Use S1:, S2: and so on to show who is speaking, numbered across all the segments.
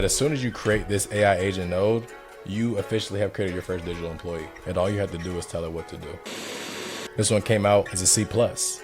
S1: As soon as you create this AI agent node, you officially have created your first digital employee, and all you have to do is tell it what to do. This one came out as a C+,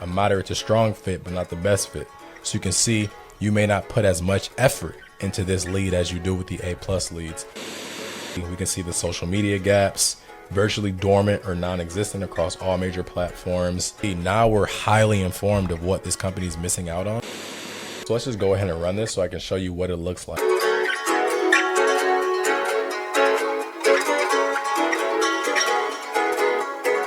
S1: a moderate to strong fit, but not the best fit. So you can see you may not put as much effort into this lead as you do with the A+ leads. We can see the social media gaps, virtually dormant or non-existent across all major platforms. Now we're highly informed of what this company is missing out on. So let's just go ahead and run this so I can show you what it looks like.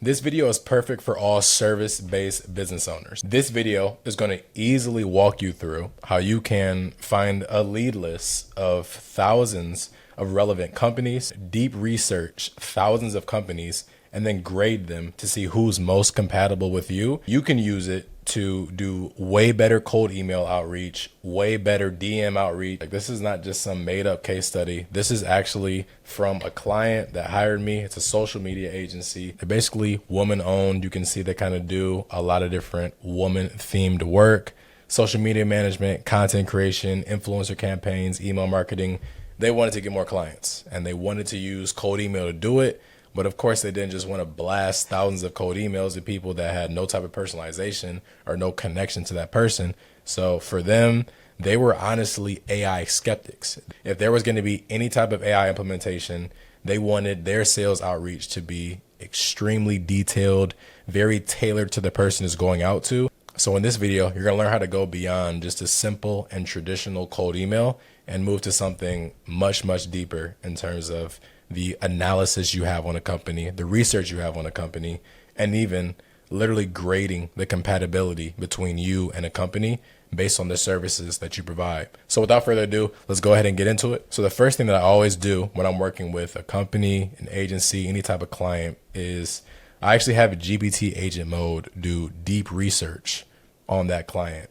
S1: This video is perfect for all service-based business owners. This video is going to easily walk you through how you can find a lead list of thousands of relevant companies, deep research thousands of companies, and then grade them to see who's most compatible with you. You can use it to do way better cold email outreach, way better DM outreach. Like, this is not just some made up case study. This is actually from a client that hired me. It's a social media agency. They're basically woman owned. You can see they kind of do a lot of different woman themed work, social media management, content creation, influencer campaigns, email marketing. They wanted to get more clients and they wanted to use cold email to do it. But of course, they didn't just want to blast thousands of cold emails to people that had no type of personalization or no connection to that person. So for them, they were honestly AI skeptics. If there was going to be any type of AI implementation, they wanted their sales outreach to be extremely detailed, very tailored to the person it's going out to. So in this video, you're going to learn how to go beyond just a simple and traditional cold email and move to something much, much deeper in terms of the analysis you have on a company, the research you have on a company, and even literally grading the compatibility between you and a company based on the services that you provide. So without further ado, let's go ahead and get into it. So the first thing that I always do when I'm working with a company, an agency, any type of client is I actually have a GPT agent mode do deep research on that client.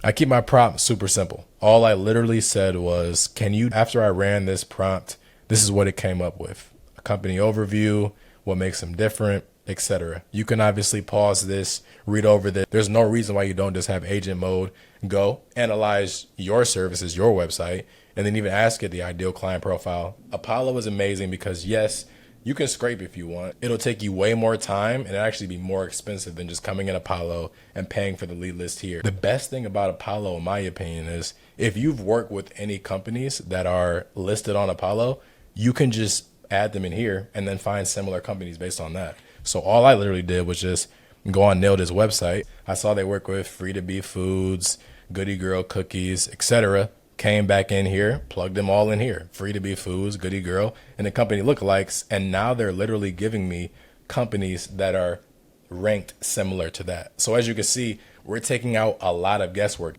S1: I keep my prompt super simple. All I literally said was, after I ran this prompt, this is what it came up with: a company overview, what makes them different, etc. You can obviously pause this, read over this. There's no reason why you don't just have agent mode go analyze your services, your website, and then even ask it the ideal client profile. Apollo is amazing because yes, you can scrape if you want. It'll take you way more time and it'll actually be more expensive than just coming in Apollo and paying for the lead list here. The best thing about Apollo, in my opinion, is if you've worked with any companies that are listed on Apollo, you can just add them in here and then find similar companies based on that. So all I literally did was just go on Nailed-It's website. I saw they work with Free-to-Be Foods, Goody Girl Cookies, etc. Came back in here, plugged them all in here. Free-to-Be Foods, Goody Girl, and the company lookalikes. And now they're literally giving me companies that are ranked similar to that. So as you can see, we're taking out a lot of guesswork.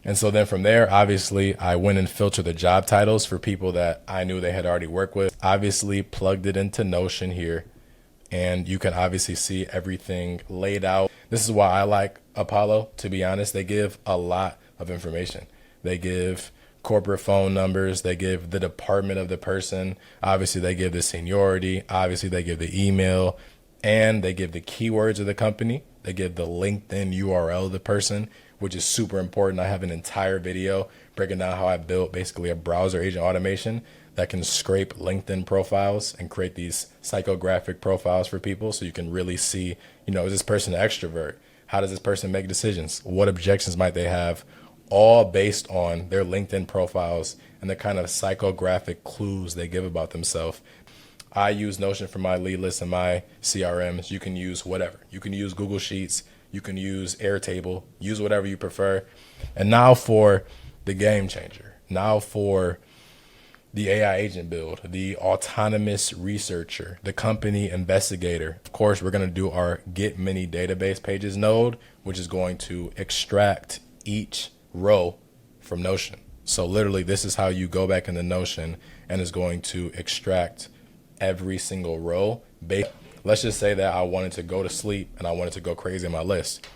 S1: And so then from there, obviously, I went and filtered the job titles for people that I knew they had already worked with. Obviously, plugged it into Notion here. And you can obviously see everything laid out. This is why I like Apollo, to be honest. They give a lot of information. They give corporate phone numbers. They give the department of the person. Obviously, they give the seniority. Obviously, they give the email. And they give the keywords of the company. They give the LinkedIn URL of the person, which is super important. I have an entire video breaking down how I built basically a browser agent automation that can scrape LinkedIn profiles and create these psychographic profiles for people. So you can really see, is this person an extrovert? How does this person make decisions? What objections might they have? All based on their LinkedIn profiles and the kind of psychographic clues they give about themselves. I use Notion for my lead list and my CRMs. You can use whatever. You can use Google Sheets. You can use Airtable, use whatever you prefer. And now for the game changer. Now for the AI agent build, the autonomous researcher, the company investigator. Of course, we're going to do our get many database pages node, which is going to extract each row from Notion. So literally, this is how you go back into Notion and is going to extract every single row. Let's just say that I wanted to go to sleep and I wanted to go crazy in my list.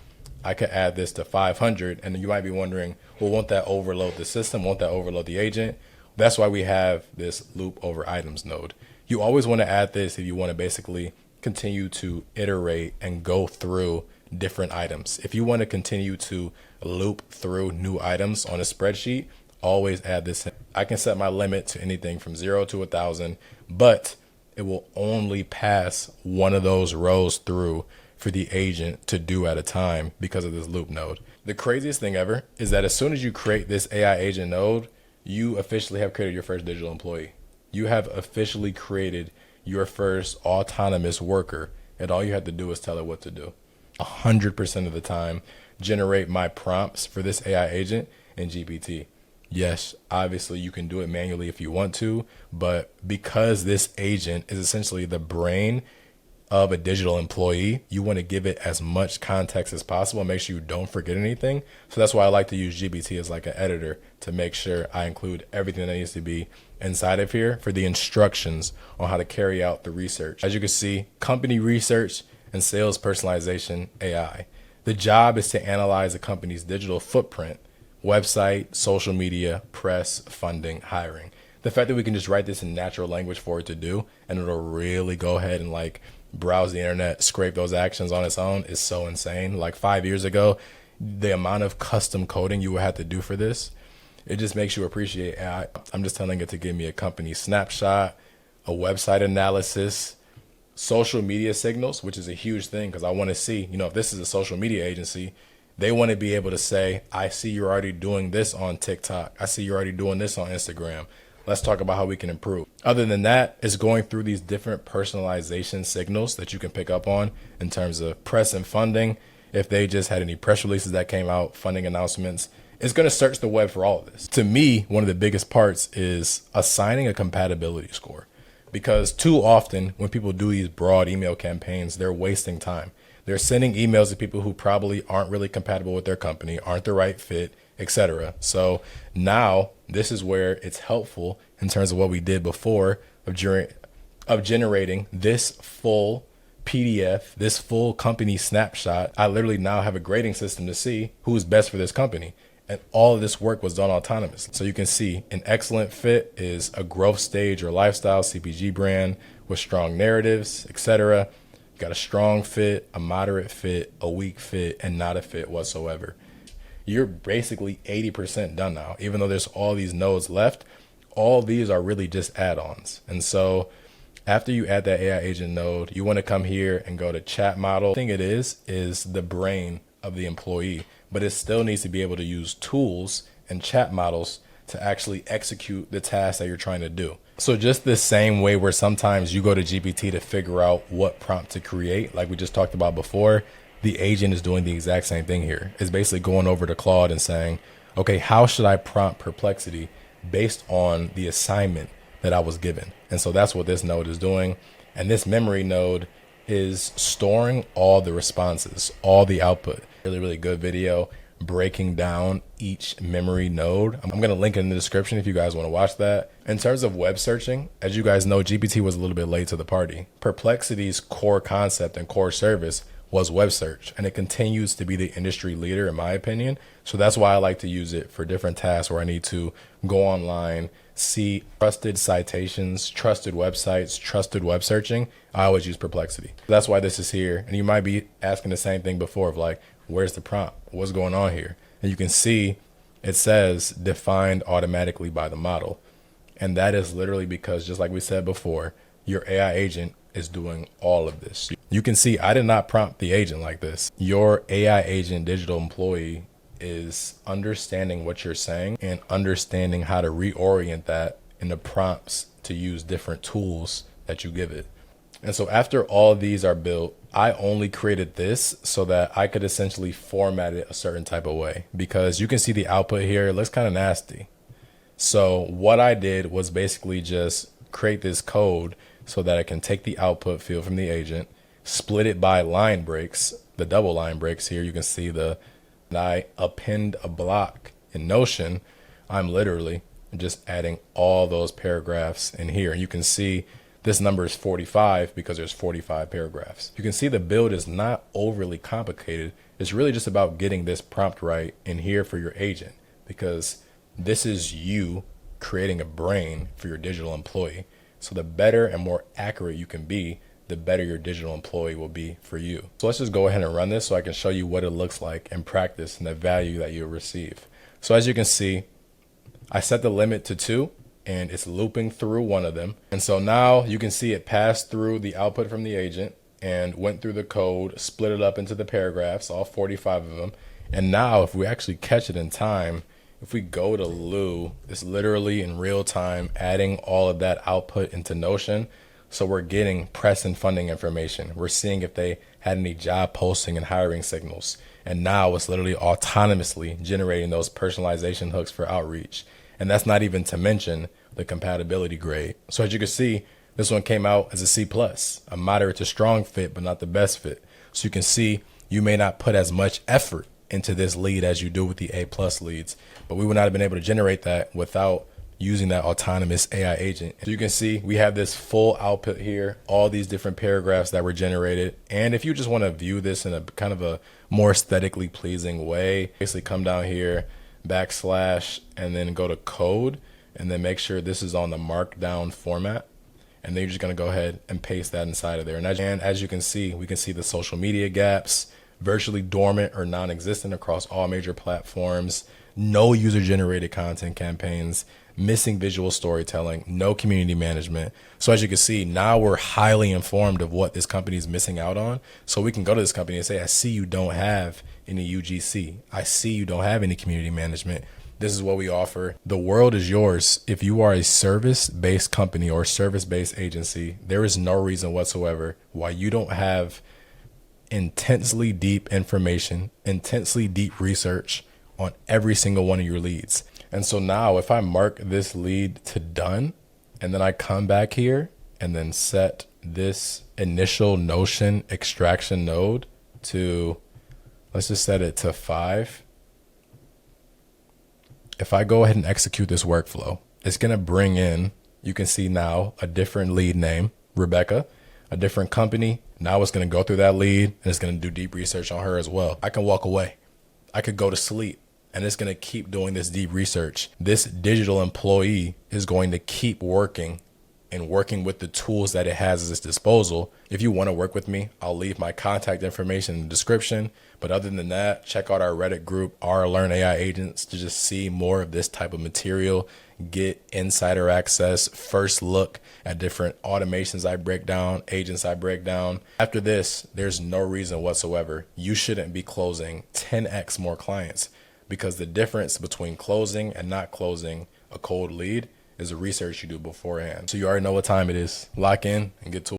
S1: I could add this to 500, and you might be wondering, well, won't that overload the system? Won't that overload the agent? That's why we have this loop over items node. You always want to add this if you want to basically continue to iterate and go through different items. If you want to continue to loop through new items on a spreadsheet, always add this in. I can set my limit to anything from 0 to 1,000, but it will only pass one of those rows through for the agent to do at a time because of this loop node. The craziest thing ever is that as soon as you create this AI agent node, you officially have created your first digital employee. You have officially created your first autonomous worker, and all you have to do is tell it what to do. 100% of the time, generate my prompts for this AI agent in GPT. Yes, obviously you can do it manually if you want to, but because this agent is essentially the brain of a digital employee, you want to give it as much context as possible and make sure you don't forget anything. So that's why I like to use GPT as like an editor to make sure I include everything that needs to be inside of here for the instructions on how to carry out the research. As you can see, company research and sales personalization AI. The job is to analyze a company's digital footprint, website, social media, press, funding, hiring. The fact that we can just write this in natural language for it to do, and it'll really go ahead and like browse the internet, scrape those actions on its own is so insane. Like 5 years ago, the amount of custom coding you would have to do for this, it just makes you appreciate AI. I'm just telling it to give me a company snapshot, a website analysis, social media signals, which is a huge thing because I want to see, if this is a social media agency, they want to be able to say, I see you're already doing this on TikTok. I see you're already doing this on Instagram. Let's talk about how we can improve. Other than that, it's going through these different personalization signals that you can pick up on in terms of press and funding. If they just had any press releases that came out, funding announcements, it's going to search the web for all of this. To me, one of the biggest parts is assigning a compatibility score, because too often when people do these broad email campaigns, they're wasting time. They're sending emails to people who probably aren't really compatible with their company, aren't the right fit, etc. So now this is where it's helpful in terms of what we did before of generating this full PDF, this full company snapshot. I literally now have a grading system to see who's best for this company. And all of this work was done autonomously. So you can see an excellent fit is a growth stage or lifestyle CPG brand with strong narratives, etc. You got a strong fit, a moderate fit, a weak fit, and not a fit whatsoever. You're basically 80% done now. Even though there's all these nodes left, all these are really just add-ons. And so after you add that AI agent node, you want to come here and go to chat model. The thing it is the brain of the employee, but it still needs to be able to use tools and chat models to actually execute the task that you're trying to do. So just the same way where sometimes you go to GPT to figure out what prompt to create, like we just talked about before, the agent is doing the exact same thing here. It's basically going over to Claude and saying, okay, how should I prompt Perplexity based on the assignment that I was given? And so that's what this node is doing. And this memory node is storing all the responses, all the output. Really, really good video breaking down each memory node. I'm going to link it in the description if you guys want to watch that. In terms of web searching, as you guys know, GPT was a little bit late to the party. Perplexity's core concept and core service was web search, and it continues to be the industry leader in my opinion. So that's why I like to use it for different tasks where I need to go online, see trusted citations, trusted websites, trusted web searching. I always use Perplexity. That's why this is here. And you might be asking the same thing before of like, where's the prompt? What's going on here? And you can see it says defined automatically by the model. And that is literally because, just like we said before, your AI agent is doing all of this. You can see I did not prompt the agent like this. Your AI agent digital employee is understanding what you're saying and understanding how to reorient that in the prompts to use different tools that you give it. And so after all of these are built, I only created this so that I could essentially format it a certain type of way, because you can see the output here. It looks kind of nasty. So what I did was basically just create this code so that I can take the output field from the agent, split it by line breaks, the double line breaks here. You can see and I append a block in Notion. I'm literally just adding all those paragraphs in here. And you can see this number is 45 because there's 45 paragraphs. You can see the build is not overly complicated. It's really just about getting this prompt right in here for your agent, because this is you creating a brain for your digital employee. So the better and more accurate you can be, the better your digital employee will be for you. So let's just go ahead and run this so I can show you what it looks like in practice and the value that you'll receive. So as you can see, I set the limit to 2 and it's looping through one of them. And so now you can see it passed through the output from the agent and went through the code, split it up into the paragraphs, all 45 of them. And now if we actually catch it in time, if we go to Lou, it's literally in real time adding all of that output into Notion. So we're getting press and funding information. We're seeing if they had any job posting and hiring signals. And now it's literally autonomously generating those personalization hooks for outreach. And that's not even to mention the compatibility grade. So as you can see, this one came out as a C+, a moderate to strong fit, but not the best fit. So you can see you may not put as much effort into this lead as you do with the A+ leads, but we would not have been able to generate that without using that autonomous AI agent. So you can see we have this full output here, all these different paragraphs that were generated. And if you just want to view this in a kind of a more aesthetically pleasing way, basically come down here, backslash, and then go to code, and then make sure this is on the markdown format. And then you're just going to go ahead and paste that inside of there. And as you can see, we can see the social media gaps, virtually dormant or non-existent across all major platforms, no user-generated content campaigns, missing visual storytelling, no community management. So as you can see, now we're highly informed of what this company is missing out on. So we can go to this company and say, I see you don't have any UGC. I see you don't have any community management. This is what we offer. The world is yours. If you are a service-based company or service-based agency, there is no reason whatsoever why you don't have intensely deep information, intensely deep research on every single one of your leads. And so now if I mark this lead to done, and then I come back here and then set this initial Notion extraction node to, let's just set it to 5. If I go ahead and execute this workflow, it's going to bring in, you can see now a different lead name, Rebecca, a different company. Now it's going to go through that lead and it's going to do deep research on her as well. I can walk away. I could go to sleep. And it's going to keep doing this deep research. This digital employee is going to keep working and working with the tools that it has at its disposal. If you want to work with me, I'll leave my contact information in the description. But other than that, check out our Reddit group, our Learn AI Agents, to just see more of this type of material, get insider access, first look at different automations I break down, agents I break down. After this, there's no reason whatsoever you shouldn't be closing 10x more clients. Because the difference between closing and not closing a cold lead is the research you do beforehand. So you already know what time it is. Lock in and get to it.